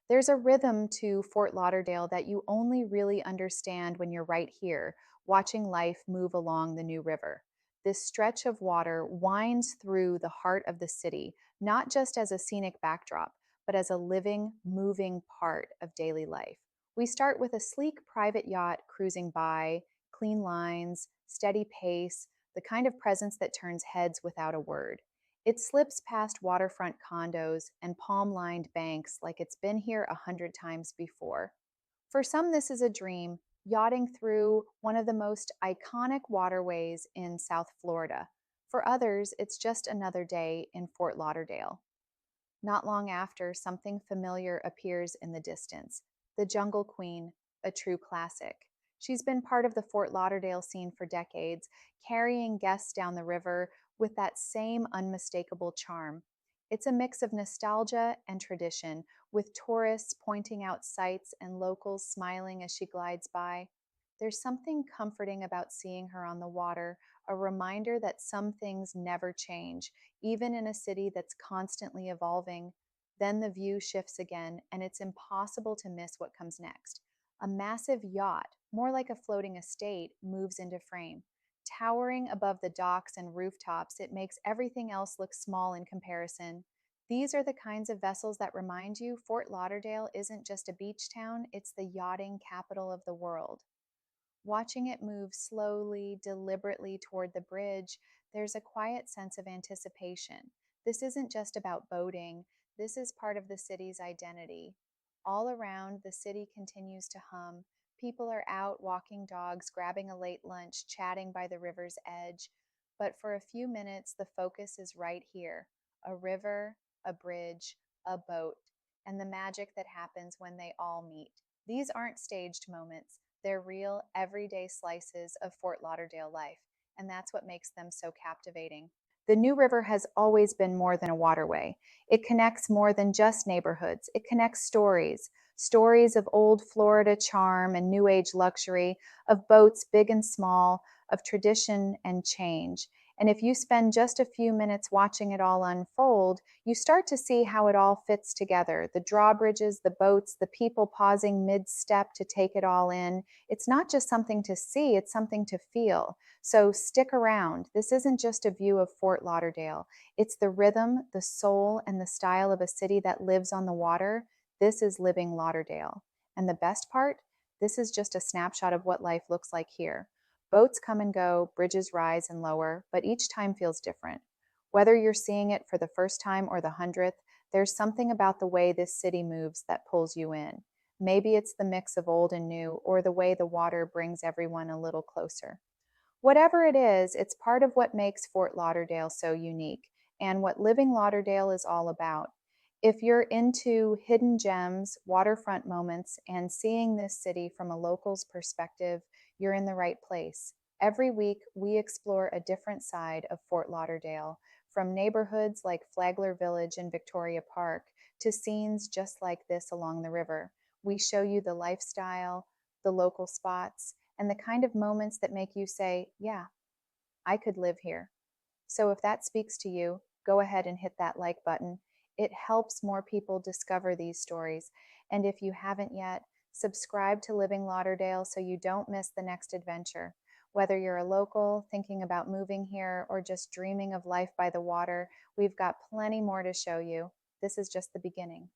There's a rhythm to Fort Lauderdale that you only really understand when you're right here, watching life move along the new river. This stretch of water winds through the heart of the city, not just as a scenic backdrop, but as a living, moving part of daily life. We start with a sleek private yacht cruising by, clean lines, steady pace, the kind of presence that turns heads without a word. It slips past waterfront condos and palm lined banks like it's been here 100 times before. For some, this is a dream, yachting through one of the most iconic waterways in South Florida. For others, it's just another day in Fort Lauderdale. Not long after, something familiar appears in the distance: the Jungle Queen, a true classic. She's been part of the Fort Lauderdale scene for decades, carrying guests down the river with that same unmistakable charm. It's a mix of nostalgia and tradition, with tourists pointing out sights and locals smiling as she glides by. There's something comforting about seeing her on the water, a reminder that some things never change, even in a city that's constantly evolving. Then the view shifts again, and it's impossible to miss what comes next. A massive yacht, more like a floating estate, moves into frame. Towering above the docks and rooftops, it makes everything else look small in comparison. These are the kinds of vessels that remind you Fort Lauderdale isn't just a beach town, it's the yachting capital of the world. Watching it move slowly, deliberately toward the bridge, there's a quiet sense of anticipation. This isn't just about boating, this is part of the city's identity. All around, the city continues to hum. People are out walking dogs, grabbing a late lunch, chatting by the river's edge. But for a few minutes, the focus is right here: a river, a bridge, a boat, and the magic that happens when they all meet. These aren't staged moments. They're real, everyday slices of Fort Lauderdale life, and that's what makes them so captivating. The New River has always been more than a waterway. It connects more than just neighborhoods. It connects stories, stories of old Florida charm and new age luxury, of boats big and small, of tradition and change. And if you spend just a few minutes watching it all unfold, you start to see how it all fits together: the drawbridges, the boats, the people pausing mid step to take it all in. It's not just something to see, it's something to feel. So stick around. This isn't just a view of Fort Lauderdale, it's the rhythm, the soul, and the style of a city that lives on the water. This is Living Lauderdale. And the best part? This is just a snapshot of what life looks like here. Boats come and go, bridges rise and lower, but each time feels different. Whether you're seeing it for the first time or the 100th, there's something about the way this city moves that pulls you in. Maybe it's the mix of old and new, or the way the water brings everyone a little closer. Whatever it is, it's part of what makes Fort Lauderdale so unique, and what Living Lauderdale is all about. If you're into hidden gems, waterfront moments, and seeing this city from a local's perspective, you're in the right place. Every week, we explore a different side of Fort Lauderdale, from neighborhoods like Flagler Village and Victoria Park to scenes just like this along the river. We show you the lifestyle, the local spots, and the kind of moments that make you say, yeah, I could live here. So if that speaks to you, go ahead and hit that like button. It helps more people discover these stories. And if you haven't yet, subscribe to Living Lauderdale so you don't miss the next adventure. Whether you're a local thinking about moving here or just dreaming of life by the water, we've got plenty more to show you. This is just the beginning.